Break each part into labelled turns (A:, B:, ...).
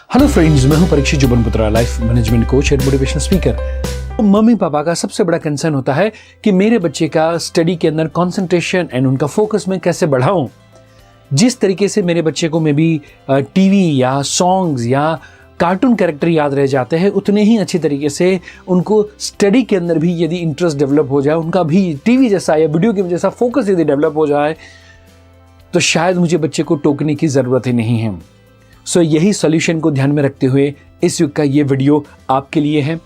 A: Hello friends, मैं हूं Parikshit Jubanputra, life management coach and motivational speaker. Mummy पापा का सबसे बड़ा कंसर्न होता है कि मेरे बच्चे का स्टडी के अंदर कंसंट्रेशन एंड उनका फोकस मैं कैसे बढ़ाऊं। जिस तरीके से मेरे बच्चे को मे बी टीवी या सॉन्ग्स या कार्टून कैरेक्टर याद रह जाते हैं, उतने ही अच्छी तरीके से उनको स्टडी के अंदर भी यदि इंटरेस्ट डेवलप हो जाए, उनका भी टीवी जैसा या वीडियो गेम जैसा फोकस यदि डेवलप हो जाए, तो शायद मुझे बच्चे को टोकने की ज़रूरत ही नहीं है। सो यही सॉल्यूशन को ध्यान में रखते हुए इस युग का ये वीडियो आपके लिए है।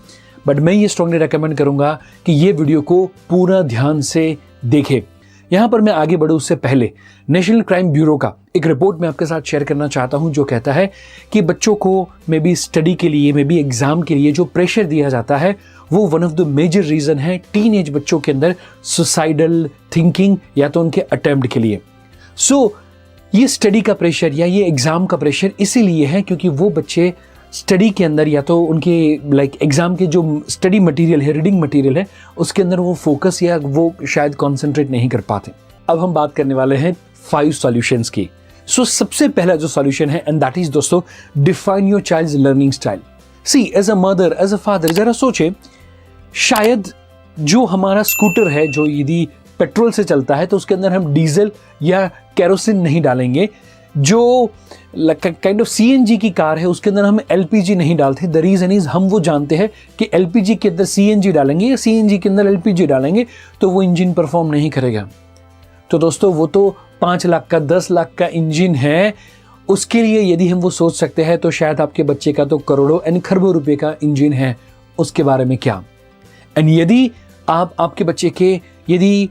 A: बट मैं ये स्ट्रांगली रेकमेंड करूंगा कि ये वीडियो को पूरा ध्यान से देखें। यहाँ पर मैं आगे बढ़ूँ उससे पहले नेशनल क्राइम ब्यूरो का एक रिपोर्ट मैं आपके साथ शेयर करना चाहता हूँ, जो कहता है कि बच्चों को मे बी स्टडी के लिए, मे बी एग्जाम के लिए जो प्रेशर दिया जाता है, वो one of the major reason है टीन एज बच्चों के अंदर सुसाइडल थिंकिंग या तो उनके अटेम्प्ट के लिए। सो ये स्टडी का प्रेशर या ये एग्ज़ाम का प्रेशर इसीलिए है क्योंकि वो बच्चे स्टडी के अंदर या तो उनके एग्ज़ाम के जो स्टडी मटेरियल है, रीडिंग मटेरियल है, उसके अंदर वो फोकस या वो शायद कॉन्सेंट्रेट नहीं कर पाते। अब हम बात करने वाले हैं 5 सॉल्यूशंस की। सो सबसे पहला जो सॉल्यूशन है, एंड दैट इज दोस्तों, define your child's learning style. See as a mother, as a father, जरा सोचे, शायद जो हमारा स्कूटर है जो यदि पेट्रोल से चलता है तो उसके अंदर हम डीजल या केरोसिन नहीं डालेंगे। जो काइंड ऑफ सीएनजी की कार है उसके अंदर हम एलपीजी नहीं डालते। द रीजन इज हम वो जानते हैं कि एलपीजी के अंदर सीएनजी डालेंगे या सीएनजी के अंदर एलपीजी डालेंगे तो वो इंजन परफॉर्म नहीं करेगा। तो दोस्तों वो तो 5 लाख का 10 लाख का इंजन है, उसके लिए यदि हम वो सोच सकते हैं तो शायद आपके बच्चे का तो करोड़ों एंड खरबों रुपए का इंजन है, उसके बारे में क्या। एंड यदि आपके बच्चे के, यदि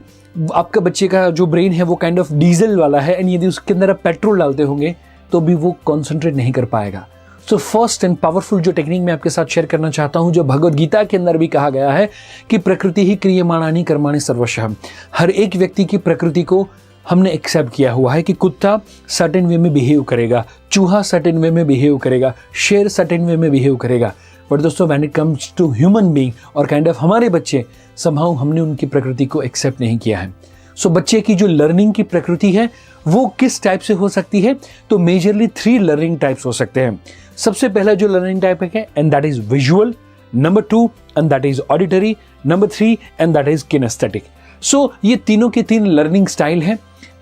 A: आपका बच्चे का जो ब्रेन है वो काइंड ऑफ डीजल वाला है एंड यदि उसके अंदर आप पेट्रोल डालते होंगे तो भी वो कॉन्सेंट्रेट नहीं कर पाएगा। सो फर्स्ट एंड पावरफुल जो टेक्निक मैं आपके साथ शेयर करना चाहता हूं, जो भगवद गीता के अंदर भी कहा गया है कि प्रकृति ही क्रियमाणानि कर्माणि सर्वशः। हर एक व्यक्ति की प्रकृति को हमने एक्सेप्ट किया हुआ है कि कुत्ता सर्टेन वे में बिहेव करेगा, चूहा सर्टेन वे में बिहेव करेगा, शेर सर्टेन वे में बिहेव करेगा। बट दोस्तों when it comes to human being और काइंड ऑफ हमारे बच्चे, समहाउ हमने उनकी प्रकृति को एक्सेप्ट नहीं किया है। सो बच्चे की जो लर्निंग की प्रकृति है वो किस टाइप से हो सकती है, तो मेजरली 3 लर्निंग टाइप्स हो सकते हैं। सबसे पहला जो लर्निंग टाइप है and that is visual, number 2 and that is auditory, number 3 and that is kinesthetic. So ये तीनों के 3 लर्निंग स्टाइल है।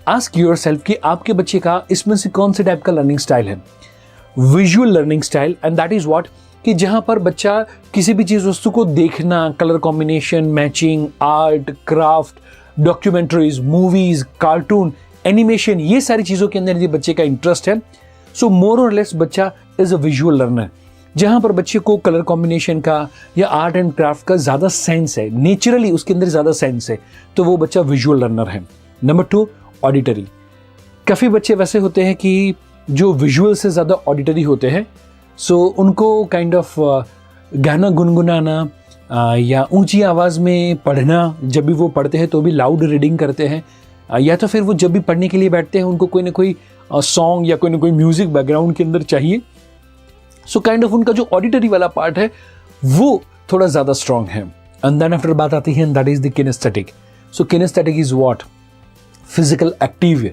A: आस्क योरसेल्फ कि आपके बच्चे का इसमें से कौन से टाइप का लर्निंग स्टाइल है। Visual learning style, and that is what, कि जहां पर बच्चा किसी भी चीज वस्तु को देखना, colour combination, matching, art, craft, documentaries, movies, cartoon, animation, ये सारी चीजों के अंदर यदि बच्चे का इंटरेस्ट है, सो मोर और लेस बच्चा इज अ विजुअल लर्नर। जहां पर बच्चे को कलर कॉम्बिनेशन का या आर्ट एंड क्राफ्ट का ज्यादा सेंस है, नेचुरली उसके अंदर ज्यादा सेंस है, तो वो बच्चा विजुअल लर्नर है। Number 2 auditory. काफी बच्चे वैसे होते हैं कि जो विजुअल से ज्यादा ऑडिटरी होते हैं। सो उनको काइंड ऑफ गाना गुनगुनाना या ऊंची आवाज़ में पढ़ना, जब भी वो पढ़ते हैं तो भी लाउड रीडिंग करते हैं, या तो फिर वो जब भी पढ़ने के लिए बैठते हैं उनको कोई ना कोई सॉन्ग या कोई ना कोई म्यूजिक बैकग्राउंड के अंदर चाहिए। सो काइंड ऑफ उनका जो ऑडिटरी वाला पार्ट है वो थोड़ा ज़्यादा स्ट्रॉन्ग है। एंड देन आफ्टर बात आती है, that is the kinaesthetic. So kinaesthetic is what, physical active.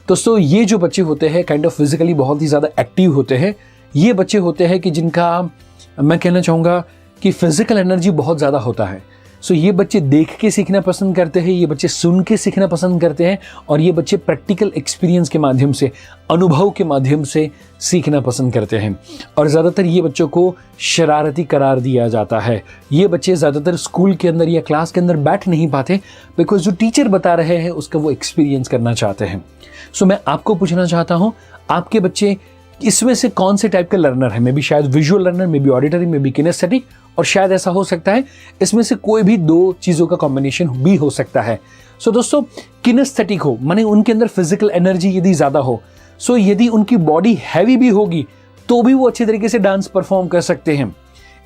A: दोस्तों ये जो बच्चे होते हैं काइंड ऑफ फिजिकली बहुत ही ज़्यादा एक्टिव होते हैं, ये बच्चे होते हैं कि जिनका, मैं कहना चाहूँगा कि फिजिकल एनर्जी बहुत ज़्यादा होता है। सो ये बच्चे देख के सीखना पसंद करते हैं, ये बच्चे सुन के सीखना पसंद करते हैं, और ये बच्चे प्रैक्टिकल एक्सपीरियंस के माध्यम से, अनुभव के माध्यम से सीखना पसंद करते हैं। और ज़्यादातर ये बच्चों को शरारती करार दिया जाता है। ये बच्चे ज़्यादातर स्कूल के अंदर या क्लास के अंदर बैठ नहीं पाते बिकॉज जो टीचर बता रहे हैं उसका वो एक्सपीरियंस करना चाहते हैं। सो मैं आपको पूछना चाहता हूँ, आपके बच्चे इसमें से कौन से टाइप का लर्नर है? मे बी शायद visual learner, may be auditory, may be kinaesthetic, और शायद ऐसा हो सकता है इसमें से कोई भी 2 चीज़ों का कॉम्बिनेशन भी हो सकता है। सो दोस्तों किनेस्थेटिक हो माने उनके अंदर फिजिकल एनर्जी यदि ज़्यादा हो, सो यदि उनकी बॉडी हैवी भी होगी तो भी वो अच्छे तरीके से डांस परफॉर्म कर सकते हैं।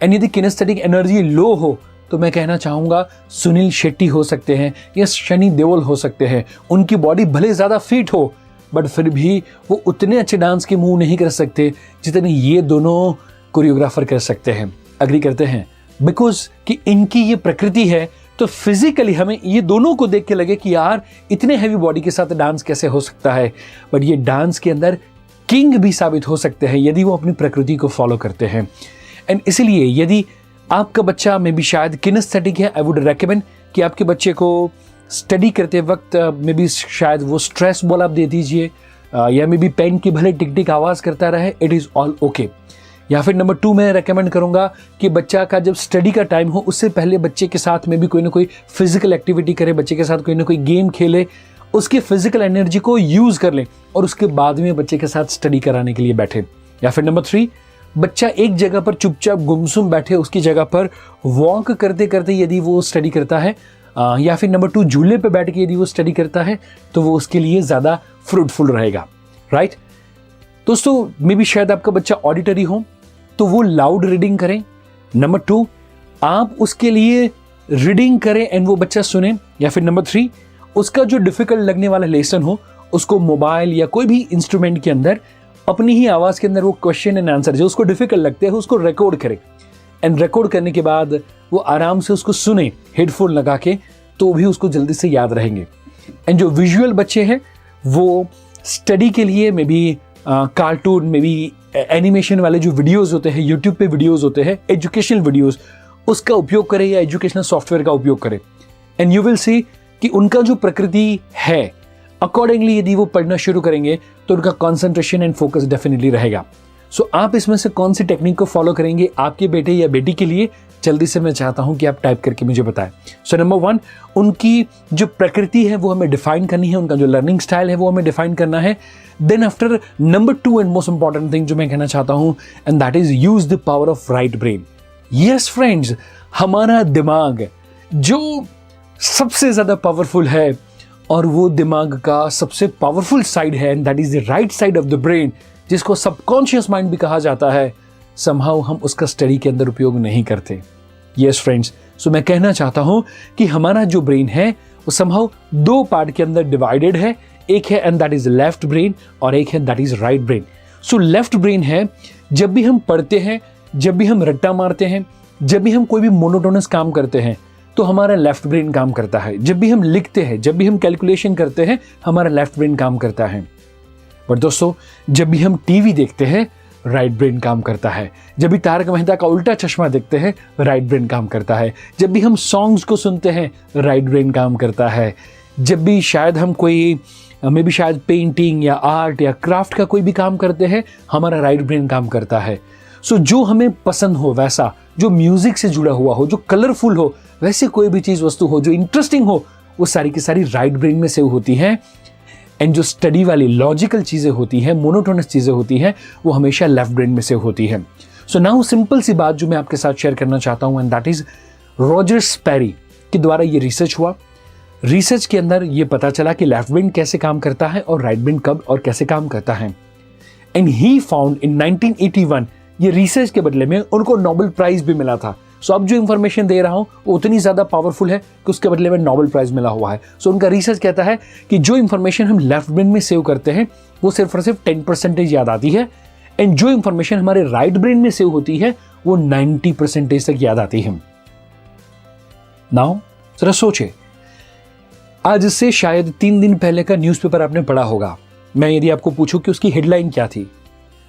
A: एंड यदि किनेस्थेटिक एनर्जी लो हो तो मैं कहना चाहूँगा सुनील शेट्टी हो सकते हैं या सनी देओल हो सकते हैं। उनकी बॉडी भले ज़्यादा फिट हो बट फिर भी वो उतने अच्छे डांस के मूव नहीं कर सकते जितने ये दोनों कोरियोग्राफर कर सकते हैं। अग्री करते हैं? बिकॉज कि इनकी ये प्रकृति है, तो फिजिकली हमें ये दोनों को देख के लगे कि यार इतने हैवी बॉडी के साथ डांस कैसे हो सकता है, बट ये डांस के अंदर किंग भी साबित हो सकते हैं यदि वो अपनी प्रकृति को फॉलो करते हैं। एंड इसीलिए यदि आपका बच्चा में भी शायद किनेस्थेटिक है, आई वुड रेकमेंड कि आपके बच्चे को स्टडी करते वक्त में भी शायद वो स्ट्रेस बॉल आप दे दीजिए, या मे बी पेन की भले टिक टिक आवाज़ करता रहे, इट इज़ ऑल ओके। या फिर नंबर 2 मैं रेकमेंड करूंगा कि बच्चा का जब स्टडी का टाइम हो उससे पहले बच्चे के साथ में भी कोई ना कोई फिजिकल एक्टिविटी करे, बच्चे के साथ कोई ना कोई गेम खेले, उसकी फिजिकल एनर्जी को यूज़ कर ले और उसके बाद में बच्चे के साथ स्टडी कराने के लिए बैठे। या फिर नंबर 3, बच्चा एक जगह पर चुपचाप गुमसुम बैठे, उसकी जगह पर वॉक करते करते यदि वो स्टडी करता है, या फिर नंबर 2 झूले पे बैठ के यदि वो स्टडी करता है तो वो उसके लिए ज़्यादा फ्रूटफुल रहेगा, राइट। दोस्तों मे बी शायद आपका बच्चा ऑडिटरी हो तो वो लाउड रीडिंग करें। नंबर 2, आप उसके लिए रीडिंग करें एंड वो बच्चा सुने। या फिर नंबर 3, उसका जो डिफिकल्ट लगने वाला लेसन हो उसको मोबाइल या कोई भी इंस्ट्रूमेंट के अंदर अपनी ही आवाज़ के अंदर वो क्वेश्चन एंड आंसर जो उसको डिफिकल्ट लगते हैं उसको रिकॉर्ड करे, एंड रिकॉर्ड करने के बाद वो आराम से उसको सुने हेडफोन लगा के, तो भी उसको जल्दी से याद रहेंगे। एंड जो विजुअल बच्चे हैं वो स्टडी के लिए may be cartoon, may be animation वाले जो वीडियोस होते हैं, यूट्यूब पे वीडियोस होते हैं, एजुकेशनल वीडियोस, उसका उपयोग करें या एजुकेशनल सॉफ्टवेयर का उपयोग करें। एंड यू विल सी कि उनका जो प्रकृति है अकॉर्डिंगली यदि वो पढ़ना शुरू करेंगे तो उनका कंसंट्रेशन एंड फोकस डेफिनेटली रहेगा। सो आप इसमें से कौन सी टेक्निक को फॉलो करेंगे आपके बेटे या बेटी के लिए, जल्दी से मैं चाहता हूं कि आप टाइप करके मुझे बताएं। सो नंबर 1, उनकी जो प्रकृति है वो हमें डिफाइन करनी है, उनका जो लर्निंग स्टाइल है वो हमें डिफाइन करना है। Then after number 2 and most important thing जो मैं कहना चाहता हूं, and that is use the power of right brain. Yes friends, हमारा दिमाग जो सबसे ज्यादा पावरफुल है और वो दिमाग का सबसे पावरफुल साइड है, and that is the right side of the brain, जिसको सबकॉन्शियस माइंड भी कहा जाता है, समहाउ हम उसका स्टडी के अंदर उपयोग नहीं करते। यस फ्रेंड्स, सो मैं कहना चाहता हूं कि हमारा जो ब्रेन है वो समहाउ 2 पार्ट के अंदर डिवाइडेड है, एक है and that is left brain और एक है that is right brain. So left brain है जब भी हम पढ़ते हैं, जब भी हम रट्टा मारते हैं, जब भी हम कोई भी मोनोटोनस काम करते हैं तो हमारा लेफ्ट ब्रेन काम करता है। जब भी हम लिखते हैं, जब भी हम कैलकुलेशन करते हैं, हमारा लेफ्ट ब्रेन काम करता है। पर दोस्तों जब भी हम टीवी देखते हैं राइट ब्रेन काम करता है। जब भी तारक मेहता का उल्टा चश्मा देखते हैं राइट ब्रेन काम करता है। जब भी हम सॉन्ग्स को सुनते हैं राइट ब्रेन काम करता है। जब भी शायद हम कोई मे बी शायद पेंटिंग या आर्ट या क्राफ्ट का कोई भी काम करते हैं हमारा राइट ब्रेन काम करता है। सो जो हमें पसंद हो वैसा, जो म्यूजिक से जुड़ा हुआ हो, जो कलरफुल हो, वैसे कोई भी चीज़ वस्तु हो जो इंटरेस्टिंग हो, वो सारी की सारी राइट ब्रेन में सेव होती हैं। एंड जो स्टडी वाली लॉजिकल चीज़ें होती हैं, मोनोटोनस चीज़ें होती हैं, वो हमेशा लेफ्ट ब्रेन में सेव होती हैं। सो नाउ सिंपल सी बात जो मैं आपके साथ शेयर करना चाहता हूँ, एंड दैट इज रॉजर स्पेरी के द्वारा ये रिसर्च हुआ। रिसर्च के अंदर ये पता चला कि लेफ्ट ब्रेन कैसे काम करता है और राइट ब्रेन कब और कैसे काम करता है। एंड ही फाउंड इन 1981, ये रिसर्च के बदले में उनको नोबेल प्राइज भी मिला था। सो अब जो इंफॉर्मेशन दे रहा हूं वो उतनी ज्यादा पावरफुल है कि उसके बदले में नोबेल प्राइज मिला हुआ है। सो उनका रिसर्च कहता है कि जो इंफॉर्मेशन हम लेफ्ट ब्रेन में सेव करते हैं वो सिर्फ और सिर्फ 10% याद आती है, एंड जो इंफॉर्मेशन हमारे राइट ब्रेन में सेव होती है वो 90% तक याद आती है। नाउ जरा सोचे, आज से शायद 3 दिन पहले का न्यूज़पेपर आपने पढ़ा होगा। मैं यदि आपको पूछूं कि उसकी हेडलाइन क्या थी,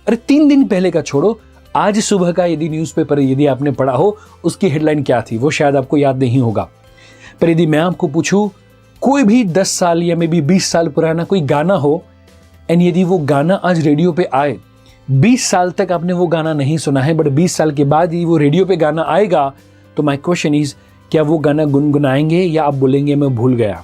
A: अरे 3 दिन पहले का छोड़ो, आज सुबह का यदि न्यूज़पेपर यदि आपने पढ़ा हो उसकी हेडलाइन क्या थी वो शायद आपको याद नहीं होगा। पर यदि मैं आपको पूछूं कोई भी 10 साल या मे बी 20 साल पुराना कोई गाना हो, एंड यदि वो गाना आज रेडियो पे आए, 20 साल तक आपने वो गाना नहीं सुना है बट 20 साल के बाद ही वो रेडियो पे गाना आएगा, तो माय क्वेश्चन इज, क्या वो गाना गुनगुनाएंगे या आप बोलेंगे मैं भूल गया?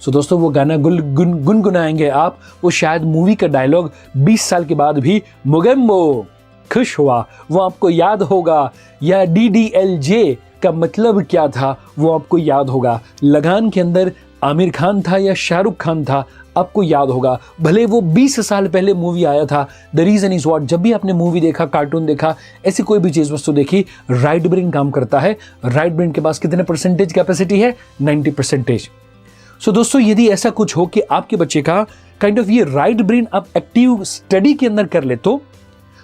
A: सो दोस्तों वो गाना गुनगुनाएंगे आप, वो शायद मूवी का डायलॉग 20 साल के बाद भी मुगेम्बो खुश हुआ वो आपको याद होगा, या DDLJ का मतलब क्या था वो आपको याद होगा। लगान के अंदर आमिर खान था या शाहरुख खान था आपको याद होगा, भले वो 20 साल पहले मूवी आया था। द रीजन इज व्हाट, जब भी आपने मूवी देखा, कार्टून देखा, ऐसी कोई भी चीज वस्तु देखी, राइट ब्रेन काम करता है। राइट ब्रेन के पास कितने परसेंटेज कैपेसिटी है? 90%। सो दोस्तों यदि ऐसा कुछ हो कि आपके बच्चे का काइंड ऑफ ये राइट ब्रेन आप एक्टिव स्टडी के अंदर कर ले, तो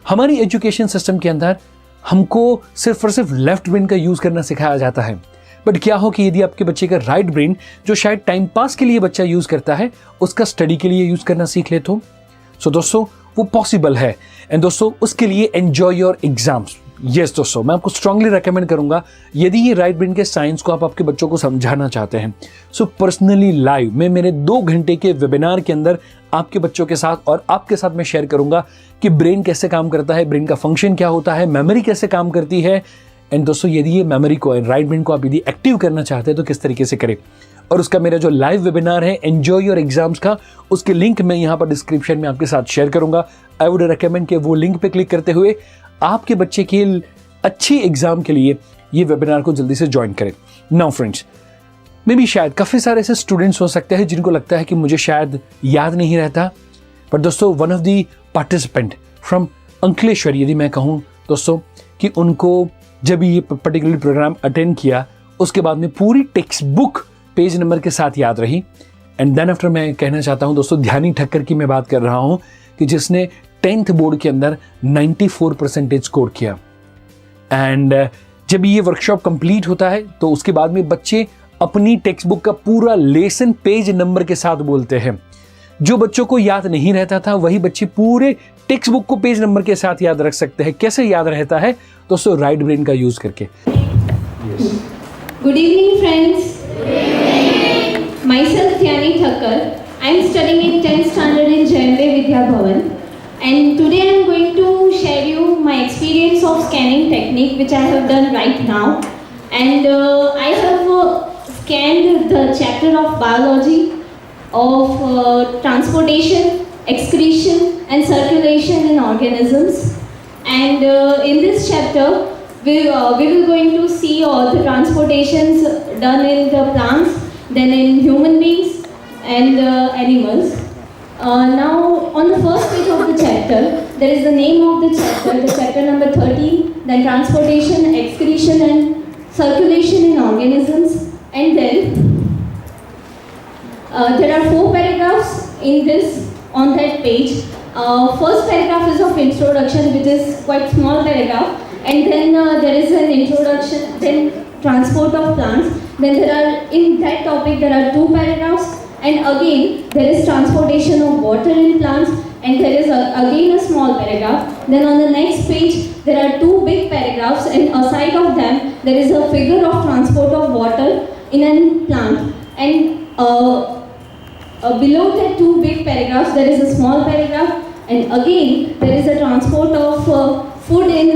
A: हमारी एजुकेशन सिस्टम के अंदर हमको सिर्फ और सिर्फ लेफ्ट ब्रेन का यूज करना सिखाया जाता है। बट क्या हो कि यदि आपके बच्चे का राइट ब्रेन जो शायद टाइम पास के लिए बच्चा यूज करता है उसका स्टडी के लिए यूज करना सीख ले तो? सो दोस्तों वो पॉसिबल है। एंड दोस्तों उसके लिए एंजॉय योर एग्जाम्स। यस दोस्तों, मैं आपको स्ट्रांगली रेकमेंड करूंगा, यदि ये राइट ब्रेन के साइंस को आप आपके बच्चों को समझाना चाहते हैं, सो पर्सनली लाइव मैं मेरे 2 घंटे के वेबिनार के अंदर आपके बच्चों के साथ और आपके साथ मैं शेयर करूंगा कि ब्रेन कैसे काम करता है, ब्रेन का फंक्शन क्या होता है, मेमोरी कैसे काम करती है। एंड दोस्तों यदि ये मेमोरी को, राइट ब्रेन को आप यदि एक्टिव करना चाहते हैं तो किस तरीके से करें, और उसका मेरा जो लाइव वेबिनार है एंजॉय योर एग्जाम्स का, उसके लिंक मैं यहाँ पर डिस्क्रिप्शन में आपके साथ शेयर करूंगा। आई वुड रिकमेंड कि वो लिंक पे क्लिक करते हुए आपके बच्चे के अच्छी एग्जाम के लिए ये वेबिनार को जल्दी से ज्वाइन करें। नाउ फ्रेंड्स, मे भी शायद काफ़ी सारे ऐसे स्टूडेंट्स हो सकते हैं जिनको लगता है कि मुझे शायद याद नहीं रहता, पर दोस्तों one of the participant from Ankleshwar, यदि मैं कहूँ दोस्तों कि उनको जब ये पर्टिकुलर प्रोग्राम अटेंड किया उसके बाद में पूरी टेक्स्ट बुक पेज नंबर के साथ याद रही। एंड देन आफ्टर मैं कहना चाहता हूँ दोस्तों ध्यानी ठक्कर की मैं बात कर रहा हूँ कि जिसने 10th बोर्ड के अंदर 94% स्कोर किया। एंड जब ये वर्कशॉप कंप्लीट होता है तो उसके बाद में बच्चे अपनी टेक्स्ट बुक का पूरा लेसन पेज नंबर के साथ बोलते हैं। जो बच्चों को याद नहीं रहता था वही बच्चे पूरे टेक्स्ट बुक को पेज नंबर के साथ याद रख सकते हैं। कैसे याद रहता है दोस्तों? राइट ब्रेन का यूज करके।
B: Good evening, friends. Myself Dhyani Thakkar. I am studying in 10th standard in Jayambe Vidya Bhavan, and today I am going to share you my experience of scanning technique which I have done right now. And I have scanned the chapter of biology of transportation, excretion and circulation in organisms. And in this chapter we will going to see all the transportations done in the plants, then in human beings and animals. Now on the first page of the chapter there is the name of the chapter number 13, then transportation, excretion and circulation in organisms. And then there are 4 paragraphs in this on that page. First paragraph is of introduction, which is quite small paragraph, and then there is an introduction, then transport of plants, then there are, in that topic there are 2 paragraphs, and again there is transportation of water in plants, and there is again a small paragraph. Then on the next page there are 2 big paragraphs, and aside of them there is a figure of transport of water in a plant, and below the 2 big paragraphs there is a small paragraph, and again there is a transport of food in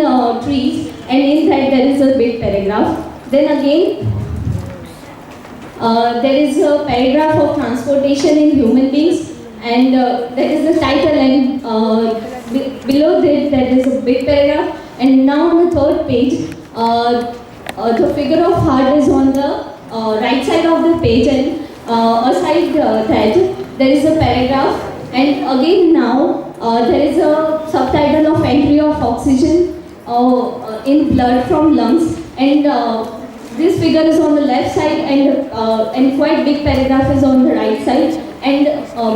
B: trees, and in that there is a big paragraph. Then again there is a paragraph of transportation in human beings, and that is the title, and below that there is a big paragraph. And now on the 3rd page the figure of heart is on the right side of the page, and aside that there is a paragraph, and again now there is a subtitle of entry of oxygen in blood from lungs, and this figure is on the left side, and quite big paragraph is on the right side, and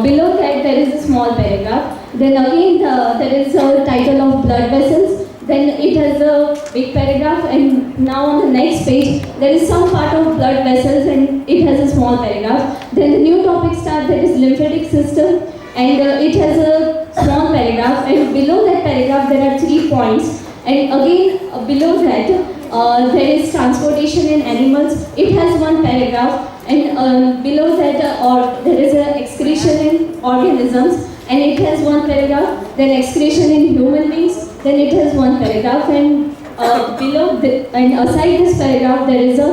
B: below that there is a small paragraph. Then again there is a title of blood vessels, then it has a big paragraph, and now on the next page there is some part of blood vessels and it has a small paragraph. Then the new topic starts, that is lymphatic system, and it has a small paragraph, and below that paragraph there are 3 points, and again below that there is transportation in animals, it has 1 paragraph, and below that there is a excretion in organisms, and it has 1 paragraph. Then excretion in human beings, then it has 1 paragraph, and and aside this paragraph there is a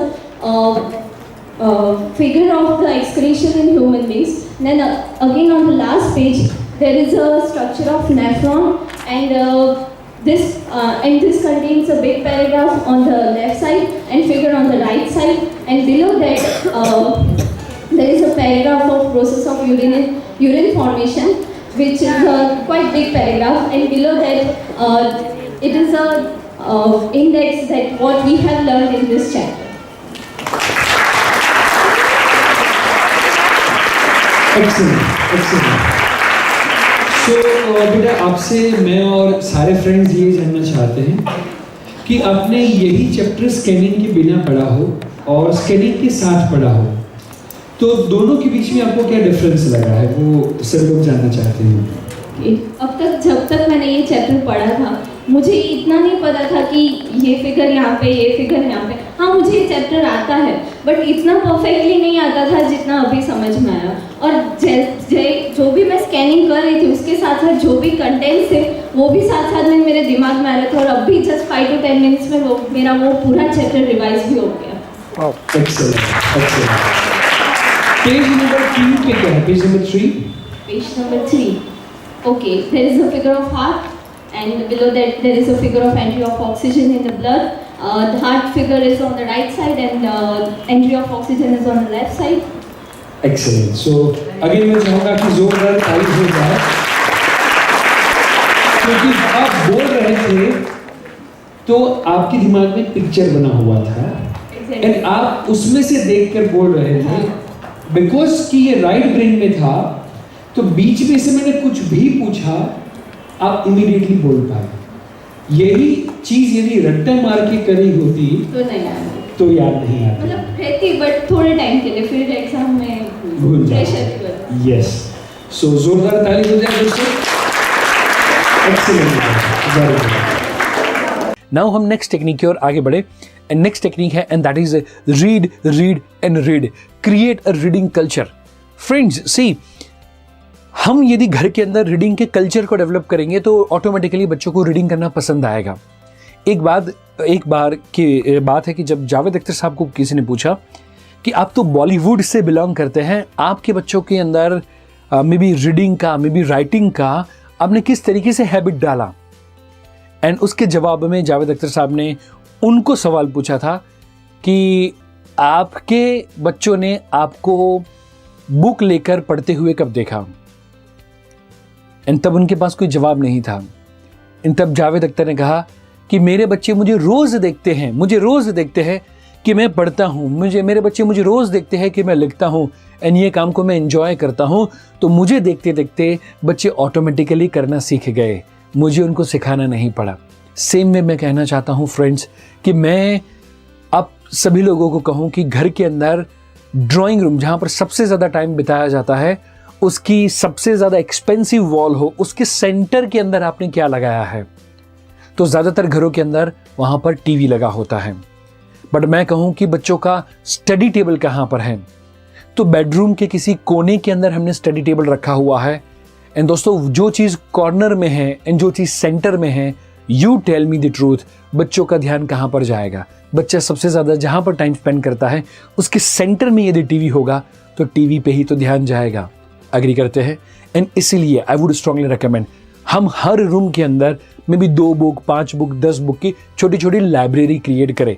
B: figure of the excretion in human beings. Then again on the last page there is a structure of nephron, and this contains a big paragraph on the left side and figure on the right side, and below that there is a paragraph of process of urine formation, which is a quite big paragraph, and below that it is a index that what we have learned in this chapter.
C: Excellent. So बेटा आपसे मैं और सारे friends ये जानना चाहते हैं कि आपने यही चैप्टर स्कैनिंग के बिना पढ़ा हो और स्कैनिंग के साथ पढ़ा हो, तो दोनों के बीच में आपको क्या डिफरेंस लगा है, वो सब लोग जानना चाहते हैं।
B: कि अब तक जब तक मैंने ये चैप्टर पढ़ा था मुझे इतना नहीं पता था कि ये फिगर यहाँ पे, ये फिगर यहाँ पे। हाँ, मुझे ये चैप्टर आता है बट इतना परफेक्टली नहीं आता था जितना अभी समझ में आया। और जो भी मैं स्कैनिंग कर रही थी उसके साथ साथ जो भी कंटेंट्स थे वो भी साथ साथ में मेरे दिमाग में आ रहे थे, और अब भी जस्ट 5 to 10 मिनट्स में मेरा वो पूरा चैप्टर रिवाइज भी हो गया।
C: एक्सेलेंट। पेज नंबर 3 पे क्या है? Page number 3?
B: Page number 3. Okay, there is a figure of heart, and below that there is a figure of entry of oxygen in the blood. The heart figure is on the right side, and entry of oxygen is on the left side.
C: Excellent. So again मैं चाहूँगा कि जोरदार ताली हो जाए, क्योंकि आप बोल रहे थे तो आपके दिमाग में पिक्चर बना हुआ था एंड आप उसमें से देखकर बोल रहे थे। बिकॉज कि ये राइट ब्रेन में था तो बीच में से मैंने कुछ भी पूछा आप इमीडिएटली बोल पाए। यही चीज यदि रट्टा मार के करी होती
B: तो नहीं याद,
C: तो याद नहीं आती,
B: मतलब रहती बट थोड़े टाइम के लिए, फिर एग्जाम में
C: भूल
B: प्रेशर।
C: यस। सो जोरदार ताली हो जाए दोस्तों। Excellent, very good.
A: नाउ हम नेक्स्ट टेक्निक की ओर आगे बढ़े, एंड नेक्स्ट टेक्निक है and that is read read and read, create a reading culture. Friends see, हम यदि घर के अंदर रीडिंग के कल्चर को डेवलप करेंगे तो ऑटोमेटिकली बच्चों को रीडिंग करना पसंद आएगा। एक बार की बात है कि जब जावेद अख्तर साहब को किसी ने पूछा कि आप तो बॉलीवुड से बिलोंग करते हैं, आपके बच्चों के अंदर मे बी रीडिंग का, मे बी राइटिंग का आपने किस तरीके से हैबिट डाला। एंड उसके जवाब में जावेद अख्तर साहब ने उनको सवाल पूछा था कि आपके बच्चों ने आपको बुक लेकर पढ़ते हुए कब देखा। एंड तब उनके पास कोई जवाब नहीं था। एंड तब जावेद अख्तर ने कहा कि मेरे बच्चे मुझे रोज देखते हैं कि मैं पढ़ता हूँ, मेरे बच्चे मुझे रोज देखते हैं कि मैं लिखता हूँ, एंड ये काम को मैं एंजॉय करता हूँ, तो मुझे देखते देखते बच्चे ऑटोमेटिकली करना सीख गए, मुझे उनको सिखाना नहीं पड़ा। सेम वे मैं कहना चाहता हूँ फ्रेंड्स कि मैं आप सभी लोगों को कहूँ कि घर के अंदर ड्राइंग रूम जहाँ पर सबसे ज़्यादा टाइम बिताया जाता है, उसकी सबसे ज़्यादा एक्सपेंसिव वॉल हो, उसके सेंटर के अंदर आपने क्या लगाया है। तो ज़्यादातर घरों के अंदर वहाँ पर टीवी लगा होता है, बट मैं कहूँ कि बच्चों का स्टडी टेबल कहाँ पर है, तो बेडरूम के किसी कोने के अंदर हमने स्टडी टेबल रखा हुआ है। एंड दोस्तों, जो चीज़ कॉर्नर में है एंड जो चीज़ सेंटर में है, you tell me the truth, बच्चों का ध्यान कहाँ पर जाएगा। बच्चा सबसे ज़्यादा जहाँ पर टाइम स्पेंड करता है उसके सेंटर में यदि टीवी होगा तो टीवी पे ही तो ध्यान जाएगा। एग्री करते हैं? एंड इसीलिए आई वुड स्ट्रांगली रिकमेंड हम हर रूम के अंदर may be 2 book, 5 book, 10 book की छोटी छोटी लाइब्रेरी क्रिएट करें।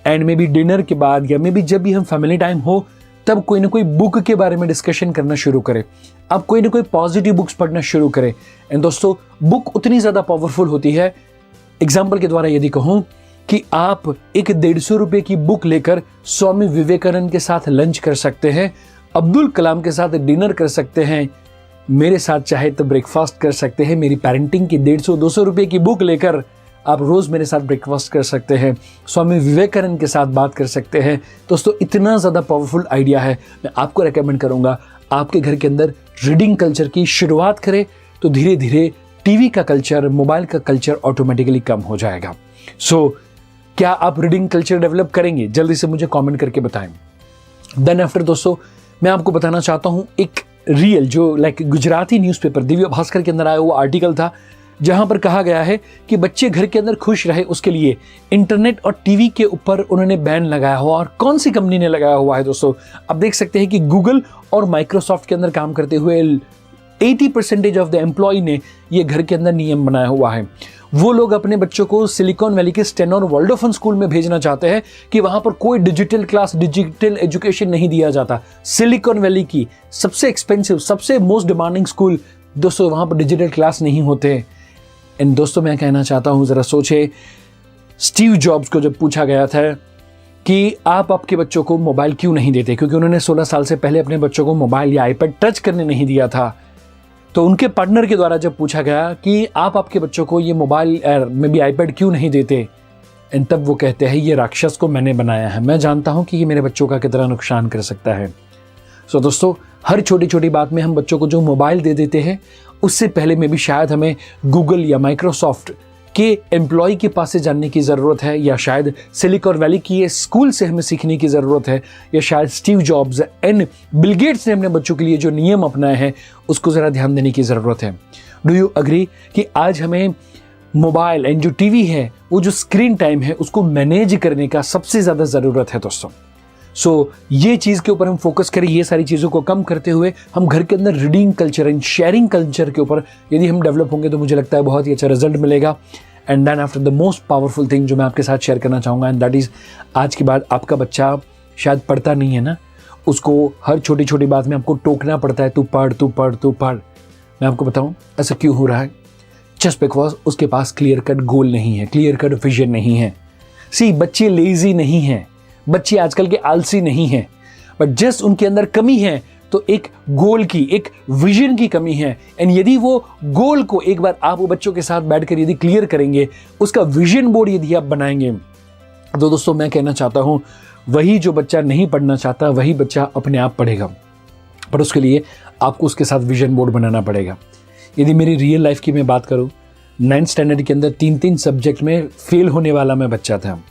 A: एंड मे बी डिनर के बाद या मे बी जब भी हम फैमिली टाइम हो तब कोई ना कोई बुक के बारे में डिस्कशन करना शुरू करें। आप कोई ना कोई पॉजिटिव बुक्स पढ़ना शुरू करें। एंड दोस्तों, बुक उतनी ज़्यादा पावरफुल होती है। एग्जाम्पल के द्वारा यदि कहूँ कि आप एक 150 रुपये की बुक लेकर स्वामी विवेकानंद के साथ लंच कर सकते हैं, अब्दुल कलाम के साथ डिनर कर सकते हैं, मेरे साथ चाहे तो ब्रेकफास्ट कर सकते हैं। मेरी पेरेंटिंग की 150-200 रुपये की बुक लेकर आप रोज़ मेरे साथ ब्रेकफास्ट कर सकते हैं, स्वामी विवेकानंद के साथ बात कर सकते हैं। दोस्तों, इतना ज़्यादा पावरफुल आइडिया है। मैं आपको रेकमेंड करूँगा आपके घर के अंदर रीडिंग कल्चर की शुरुआत करें, तो धीरे धीरे टीवी का कल्चर, मोबाइल का कल्चर ऑटोमेटिकली कम हो जाएगा। सो क्या आप रीडिंग कल्चर डेवलप करेंगे? जल्दी से मुझे कमेंट करके बताएं। देन आफ्टर दोस्तों, मैं आपको बताना चाहता हूँ एक रियल जो गुजराती न्यूज़पेपर दिव्य भास्कर के अंदर आया हुआ आर्टिकल था, जहां पर कहा गया है कि बच्चे घर के अंदर खुश रहे उसके लिए इंटरनेट और टीवी के ऊपर उन्होंने बैन लगाया हुआ। और कौन सी कंपनी ने लगाया हुआ है दोस्तों? आप देख सकते हैं कि गूगल और माइक्रोसॉफ्ट के अंदर काम करते हुए 80% ऑफ द एम्प्लॉय ने ये घर के अंदर नियम बनाया हुआ है। वो लोग अपने बच्चों को सिलिकॉन वैली के स्टेनोर वर्ल्डोफन स्कूल में भेजना चाहते हैं कि वहां पर कोई डिजिटल क्लास, डिजिटल एजुकेशन नहीं दिया जाता। सिलिकॉन वैली की सबसे एक्सपेंसिव, सबसे मोस्ट डिमांडिंग स्कूल दोस्तों, वहां पर डिजिटल क्लास नहीं होते। एंड दोस्तों, मैं कहना चाहता हूं, जरा सोचे, स्टीव जॉब्स को जब पूछा गया था कि आप आपके बच्चों को मोबाइल क्यों नहीं देते, क्योंकि उन्होंने 16 साल से पहले अपने बच्चों को मोबाइल या आईपैड टच करने नहीं दिया था, तो उनके पार्टनर के द्वारा जब पूछा गया कि आप आपके बच्चों को ये मोबाइल में भी आईपैड क्यों नहीं देते, एंड तब वो कहते हैं ये राक्षस को मैंने बनाया है, मैं जानता हूं कि ये मेरे बच्चों का कितना नुकसान कर सकता है। सो दोस्तों, हर छोटी छोटी बात में हम बच्चों को जो मोबाइल दे देते हैं उससे पहले में भी शायद हमें गूगल या माइक्रोसॉफ्ट के एम्प्लॉय के पास से जानने की ज़रूरत है, या शायद सिलिकॉन वैली की स्कूल से हमें सीखने की ज़रूरत है, या शायद Steve jobs and Bill Gates ने अपने बच्चों के लिए जो नियम अपनाए हैं उसको ज़रा ध्यान देने की ज़रूरत है। डू यू अग्री कि आज हमें मोबाइल एंड जो टीवी है, वो जो स्क्रीन टाइम है, उसको मैनेज करने का सबसे ज़्यादा ज़रूरत है दोस्तों। ये चीज़ के ऊपर हम फोकस करें, ये सारी चीज़ों को कम करते हुए हम घर के अंदर reading culture and sharing culture के ऊपर यदि हम डेवलप होंगे तो मुझे लगता है बहुत ही अच्छा रिजल्ट मिलेगा। And then after the most powerful thing जो मैं आपके साथ शेयर करना चाहूँगा, एंड दैट इज़, आज के बाद आपका बच्चा शायद पढ़ता नहीं है ना, उसको हर छोटी छोटी बात में आपको टोकना पड़ता है, तू पढ़ तू पढ़ तू पढ़। मैं आपको बताऊँ ऐसा क्यों हो रहा है? जस्ट बिकॉज उसके पास क्लियर कट गोल नहीं है, क्लियर कट विजन नहीं है। बच्चे लेजी नहीं हैं, बच्चे आजकल के आलसी नहीं हैं, बट जस्ट उनके अंदर कमी है, तो एक गोल की, एक विजन की कमी है। एंड यदि वो गोल को एक बार आप वो बच्चों के साथ बैठकर यदि क्लियर करेंगे, उसका विजन बोर्ड यदि आप बनाएंगे, तो दोस्तों मैं कहना चाहता हूं, वही जो बच्चा नहीं पढ़ना चाहता वही बच्चा अपने आप पढ़ेगा, पर उसके लिए आपको उसके साथ विजन बोर्ड बनाना पड़ेगा। यदि मेरी रियल लाइफ की मैं बात करूं, 9th स्टैंडर्ड के अंदर 3 सब्जेक्ट में फेल होने वाला मैं बच्चा था।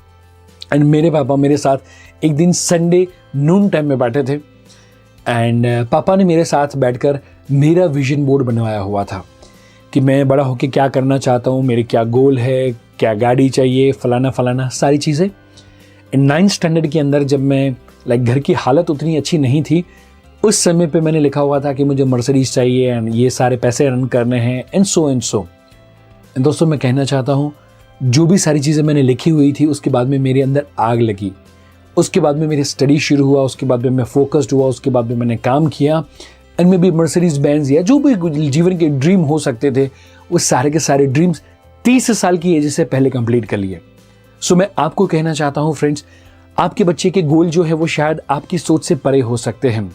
A: एंड मेरे पापा मेरे साथ एक दिन संडे नून टाइम में बैठे थे, एंड पापा ने मेरे साथ बैठकर मेरा विजन बोर्ड बनवाया हुआ था कि मैं बड़ा होकर क्या करना चाहता हूँ, मेरे क्या गोल है, क्या गाड़ी चाहिए, फलाना फलाना सारी चीज़ें। 9th स्टैंडर्ड के अंदर जब मैं घर की हालत उतनी अच्छी नहीं थी, उस समय पे मैंने लिखा हुआ था कि मुझे मर्सिडीज चाहिए एंड ये सारे पैसे अर्न करने हैं एंड सो। दोस्तों मैं कहना चाहता हूँ, जो भी सारी चीज़ें मैंने लिखी हुई थी उसके बाद में मेरे अंदर आग लगी, उसके बाद में मेरी स्टडी शुरू हुआ, उसके बाद में मैं फोकस्ड हुआ, उसके बाद में मैंने काम किया एंड में भी मर्सिडीज बेंज या जो भी जीवन के ड्रीम हो सकते थे, वो सारे के सारे ड्रीम्स 30 साल की एज से पहले कंप्लीट कर लिए। मैं आपको कहना चाहता हूँ फ्रेंड्स, आपके बच्चे के गोल जो है वो शायद आपकी सोच से परे हो सकते हैं।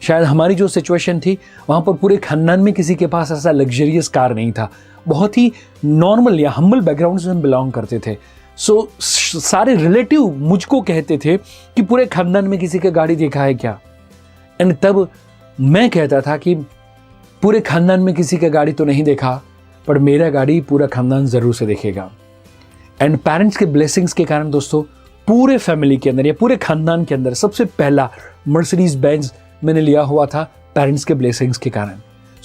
A: शायद हमारी जो सिचुएशन थी वहाँ पर पूरे खानदान में किसी के पास ऐसा लग्जरियस कार नहीं था, बहुत ही नॉर्मल या हम्बल बैकग्राउंड से हम बिलोंग करते थे। सारे रिलेटिव मुझको कहते थे कि पूरे खानदान में किसी का गाड़ी देखा है क्या, एंड तब मैं कहता था कि पूरे खानदान में किसी का गाड़ी तो नहीं देखा, पर मेरा गाड़ी पूरा खानदान ज़रूर से देखेगा। एंड पेरेंट्स के ब्लेसिंग्स के कारण दोस्तों पूरे फैमिली के अंदर या पूरे खानदान के अंदर सबसे पहला मर्सिडीज बेंज मैंने लिया हुआ था पेरेंट्स के ब्लेसिंग्स के कारण।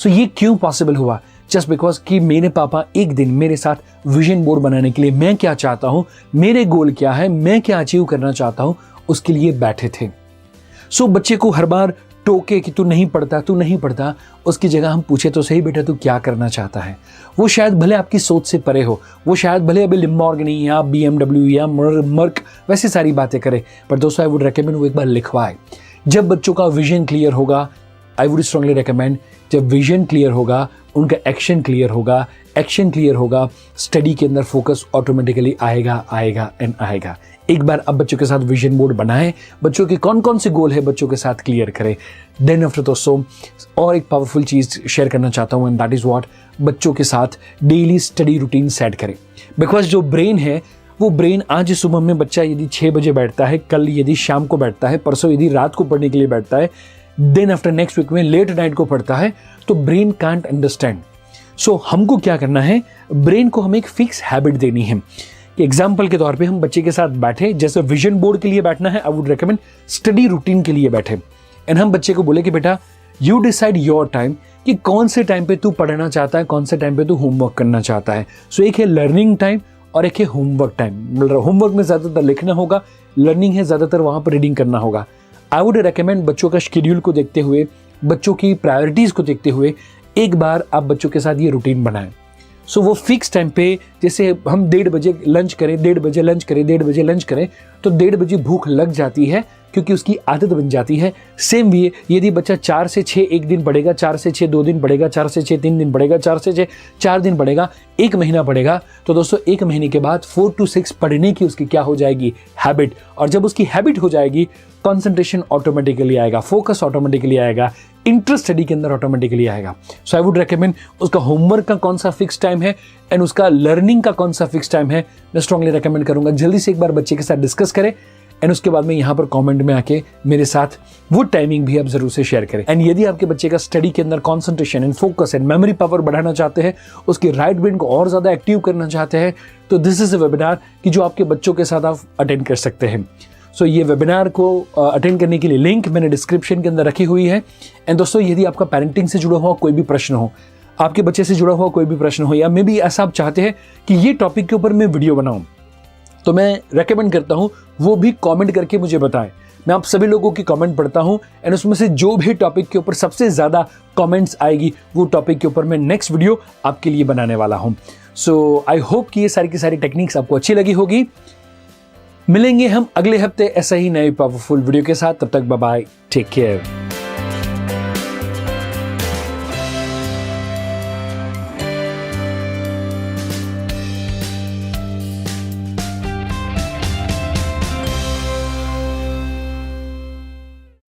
A: ये क्यों पॉसिबल हुआ? जस्ट बिकॉज कि मेरे पापा एक दिन मेरे साथ विजन बोर्ड बनाने के लिए, मैं क्या चाहता हूँ, मेरे गोल क्या है, मैं क्या अचीव करना चाहता हूँ, उसके लिए बैठे थे। बच्चे को हर बार टोके कि तू नहीं पढ़ता, उसकी जगह हम पूछे तो सही, बेटा तू क्या करना चाहता है। वो शायद भले आपकी सोच से परे हो, वो शायद भले अभी लिम्बोर्गिनी या BMW या मर्क वैसी सारी बातें करे, पर दोस्तों आई वुड रेकमेंड वो एक बार लिखवाए। जब बच्चों का विजन क्लियर होगा, आई वुड स्ट्रांगली रेकमेंड, जब विजन क्लियर होगा उनका एक्शन क्लियर होगा, एक्शन क्लियर होगा, स्टडी के अंदर फोकस ऑटोमेटिकली आएगा। एक बार अब बच्चों के साथ विजन बोर्ड बनाएं, बच्चों के कौन कौन से गोल है बच्चों के साथ क्लियर करें। देन आफ्टर दोस्तों और एक पावरफुल चीज़ शेयर करना चाहता हूँ, एंड दैट इज़ व्हाट, बच्चों के साथ डेली स्टडी रूटीन सेट करें। बिकॉज जो ब्रेन है वो ब्रेन आज सुबह में बच्चा यदि 6 बजे बैठता है, कल यदि शाम को बैठता है, परसों यदि रात को पढ़ने के लिए बैठता है, देन आफ्टर नेक्स्ट वीक में लेट नाइट को पढ़ता है, तो ब्रेन कांट अंडरस्टैंड। हमको क्या करना है, ब्रेन को हमें एक फिक्स हैबिट देनी है। कि एग्जाम्पल के तौर पे हम बच्चे के साथ बैठे, जैसे विजन बोर्ड के लिए बैठना है, I would recommend study routine के लिए बैठे, एंड हम बच्चे को बोले कि बेटा यू डिसाइड योर टाइम, कि कौन से टाइम पे तू पढ़ना चाहता है, कौन से टाइम पे तू होमवर्क करना चाहता है। एक है लर्निंग टाइम और एक है होमवर्क टाइम। मतलब होमवर्क में ज़्यादातर लिखना होगा, लर्निंग है ज़्यादातर वहाँ पर रीडिंग करना होगा। आई वुड रिकमेंड बच्चों का शेड्यूल को देखते हुए, बच्चों की प्रायोरिटीज़ को देखते हुए एक बार आप बच्चों के साथ ये रूटीन बनाएं। वो फिक्स टाइम पे, जैसे हम 1:30 बजे लंच करें, 1:30 बजे लंच करें, 1:30 बजे लंच करें, तो 1:30 बजे भूख लग जाती है क्योंकि उसकी आदत बन जाती है। सेम वे यदि बच्चा 4 से 6 एक दिन पढ़ेगा, 4 से 6 2 दिन पढ़ेगा, 4 से 6 3 दिन पढ़ेगा, 4 से 6 4 दिन पढ़ेगा, 1 महीना पढ़ेगा, तो दोस्तों 1 महीने के बाद 4 to 6 पढ़ने की उसकी क्या हो जाएगी, हैबिट। और जब उसकी हैबिट हो जाएगी, कंसंट्रेशन ऑटोमेटिकली आएगा, फोकस ऑटोमेटिकली आएगा, इंटरेस्ट स्टडी के अंदर ऑटोमेटिकली आएगा। आई वुड रेकमेंड उसका होमवर्क का कौन सा फिक्स टाइम है एंड उसका लर्निंग का कौन सा फिक्स टाइम है, मैं स्ट्रांगली रेकमेंड करूंगा जल्दी से एक बार बच्चे के साथ डिस्कस करें एंड उसके बाद में यहाँ पर कमेंट में आके मेरे साथ वो टाइमिंग भी आप जरूर से शेयर करें। एंड यदि आपके बच्चे का स्टडी के अंदर concentration and focus and memory power बढ़ाना चाहते हैं, उसके राइट ब्रेन को और ज़्यादा एक्टिव करना चाहते हैं, तो दिस इज़ अ वेबिनार कि जो आपके बच्चों के साथ आप अटेंड कर सकते हैं। सो ये वेबिनार को अटेंड करने के लिए लिंक मैंने डिस्क्रिप्शन के अंदर रखी हुई है। एंड दोस्तों, यदि आपका पेरेंटिंग से जुड़ा हुआ कोई भी प्रश्न हो, आपके बच्चे से जुड़ा हुआ कोई भी प्रश्न हो, या मे बी ऐसा आप चाहते हैं कि ये टॉपिक के ऊपर मैं वीडियो बनाऊं, तो मैं रेकमेंड करता हूं वो भी कमेंट करके मुझे बताएं। मैं आप सभी लोगों की कमेंट पढ़ता हूं एंड उसमें से जो भी टॉपिक के ऊपर सबसे ज़्यादा कमेंट्स आएगी, वो टॉपिक के ऊपर मैं नेक्स्ट वीडियो आपके लिए बनाने वाला हूं। सो आई होप कि ये सारी की सारी टेक्निक्स आपको अच्छी लगी होगी। मिलेंगे हम अगले हफ्ते ऐसा ही नए पावरफुल वीडियो के साथ। तब तक बाय बाय, टेक केयर।